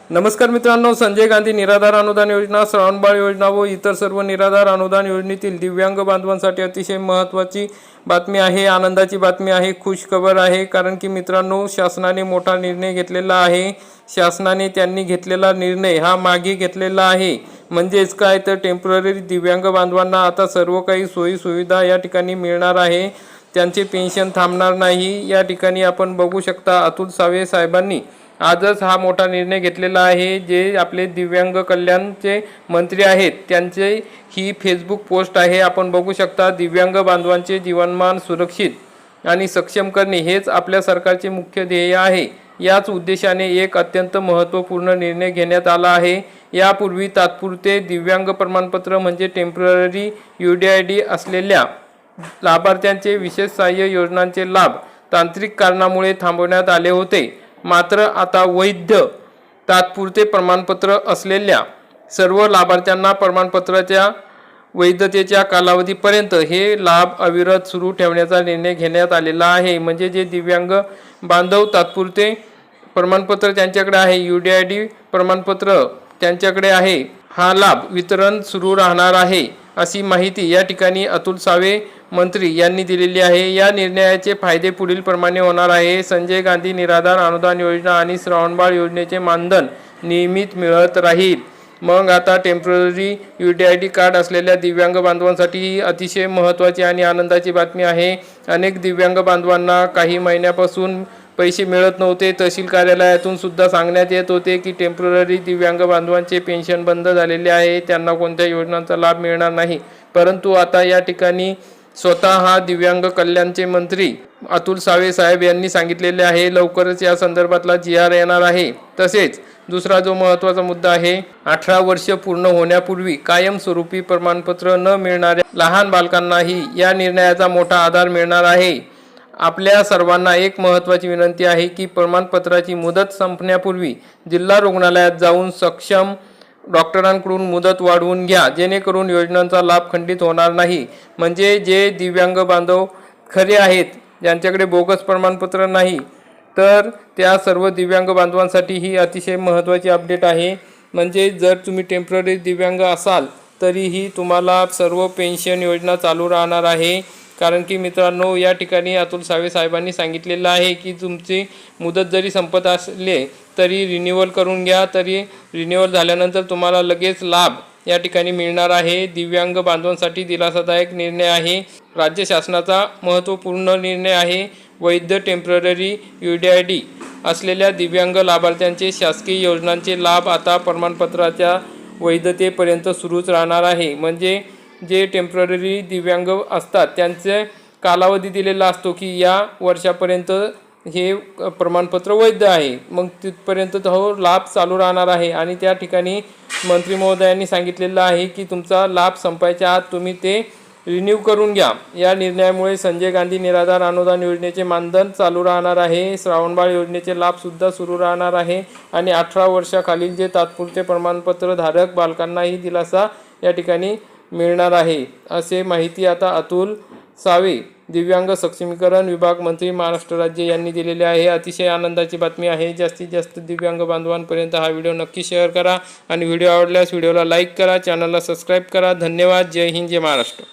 नमस्कार मित्रांनो, संजय गांधी निराधार अनुदान योजना, श्रावणबाळ योजना व इतर सर्व निराधार अनुदान योजनेतील दिव्यांग बांधवांसाठी अतिशय महत्त्वाची बातमी आहे, आनंदाची बातमी आहे, खुश खबर आहे। कारण की मित्रांनो, शासनाने मोठा निर्णय घेतलेला आहे। शासनाने त्यांनी घेतलेला निर्णय हा मागे घेतलेला आहे। म्हणजेच काय तर टेम्पररी दिव्यांग बांधवांना आता सर्व काही सोयी सुविधा या ठिकाणी मिळणार आहे। त्यांचे पेन्शन थांबणार नाही। या ठिकाणी आपण बघू शकता, अतुल सावे साहेबांनी आजच हा मोठा निर्णय घेतलेला आहे। जे आपले दिव्यांग कल्याणचे मंत्री आहेत त्यांचे ही फेसबुक पोस्ट आहे, आपण बघू शकता। दिव्यांग बांधवांचे जीवनमान सुरक्षित आणि सक्षम करणे हेच आपल्या सरकारचे मुख्य ध्येय आहे। याच उद्देशाने एक अत्यंत महत्त्वपूर्ण निर्णय घेण्यात आला आहे। यापूर्वी तात्पुरते दिव्यांग प्रमाणपत्र म्हणजे टेम्पररी UDID असलेल्या लाभार्थ्यांचे विशेष सहाय्य योजनांचे लाभ तांत्रिक कारणामुळे थांबवण्यात आले होते। मात्र आता वैध तात्पुरते प्रमाणपत्र असलेल्या सर्व लाभार्थ्यांना प्रमाणपत्राच्या वैधतेच्या कालावधीपर्यंत हे लाभ अविरत सुरू ठेवण्याचा निर्णय घेण्यात आलेला आहे। म्हणजे जे दिव्यांग बांधव तात्पुरते प्रमाणपत्र त्यांच्याकडे आहे, UDID प्रमाणपत्र त्यांच्याकडे आहे, हा लाभ वितरण सुरू राहणार आहे, अशी माहिती या ठिकाणी अतुल सावे मंत्री यांनी दिलेली आहे। या निर्णयाचे फायदे पुढील प्रमाणे होणार आहे। संजय गांधी निराधार अनुदान योजना आणि श्रावणबाळ योजनेचे मानधन नियमित मिळत राहील। मग आता टेम्पररी UDID कार्ड असलेल्या दिव्यांग बांधवांसाठी ही अतिशय महत्त्वाची आणि आनंदाची बातमी आहे। अनेक दिव्यांग बांधवांना काही महिन्यापासून पैसे मिळत नव्हते। तहसील कार्यालयातून सुद्धा सांगण्यात येत होते की टेम्पररी दिव्यांग बांधवांचे पेन्शन बंद झालेले आहे, त्यांना कोणत्या योजनांचा लाभ मिळणार नाही। परंतु आता या ठिकाणी स्वतः दिव्यांग कल्याणचे मंत्री अतुल सावे साहेब यांनी सांगितलेले आहे, लवकरच या संदर्भातला GR येणार आहे। तसेच दुसरा जो महत्त्वाचा मुद्दा आहे, 18 वर्ष पूर्ण होण्यापूर्वी कायमस्वरूपी प्रमाणपत्र न मिळणाऱ्या लहान बालकांनाही या निर्णयाचा मोठा आधार मिळणार आहे। आपल्या सर्वांना एक महत्त्वाची विनंती आहे की प्रमाणपत्राची मुदत संपण्यापूर्वी जिल्हा रुग्णालयात जाऊन सक्षम डॉक्टरांकडून मुदत वाढवून घ्या, जेणेकरून योजनांचा लाभ खंडित होणार नाही। म्हणजे जे दिव्यांग बांधव खरे आहेत, ज्यांच्याकडे बोगस प्रमाणपत्र नाही, तर त्या सर्व दिव्यांग बांधवांसाठी ही अतिशय महत्त्वाची अपडेट आहे। म्हणजे जर तुम्ही टेम्पररी दिव्यांग असाल तरीही तुम्हाला सर्व पेन्शन योजना चालू राहणार आहे। कारण की मित्रांनो, या ठिकाणी अतुल सावे साहेबांनी सांगितलेलं आहे की तुमची मुदत जरी संपत असले तरी रिन्यूअल करून घ्या, तरी रिन्यूअल झाल्यानंतर तुम्हाला लगेच लाभ या ठिकाणी मिळणार आहे। दिव्यांग बांधवांसाठी दिलासादायक निर्णय आहे, राज्य शासनाचा महत्त्वपूर्ण निर्णय आहे। वैध टेम्पररी UDID असलेल्या दिव्यांग लाभार्थ्यांचे शासकीय योजनांचे लाभ आता प्रमाणपत्राच्या वैधतेपर्यंत सुरूच राहणार आहे। म्हणजे जे टेम्पररी दिव्यांग असतात त्यांचे कालावधी दिलेला असतो की या वर्षापर्यंत हे प्रमाणपत्र वैध आहे, मग तिथपर्यंत तो लाभ चालू राहणार आहे। आणि त्या ठिकाणी मंत्री महोदयांनी सांगितलेलं आहे की तुमचा लाभ संपायच्या आत तुम्ही ते रिन्यू करून घ्या। या निर्णयामुळे संजय गांधी निराधार अनुदान योजनेचे मानधन चालू राहणार आहे, श्रावणबाळ योजनेचे लाभसुद्धा सुरू राहणार आहे आणि 18 वर्षाखालील जे तात्पुरते प्रमाणपत्र धारक बालकांनाही दिलासा या ठिकाणी मिळणार आहे, असे माहिती आता अतुल सावे दिव्यांग सक्षमीकरण विभाग मंत्री महाराष्ट्र राज्य यांनी दिलेले आहे। अतिशय आनंदाची बातमी आहे। जास्तीत जास्त दिव्यांग बांधवांपर्यंत हा व्हिडिओ नक्की शेअर करा आणि व्हिडिओ आवडल्यास व्हिडिओला लाईक करा, चॅनलला सबस्क्राईब करा। धन्यवाद। जय हिंद, जय महाराष्ट्र।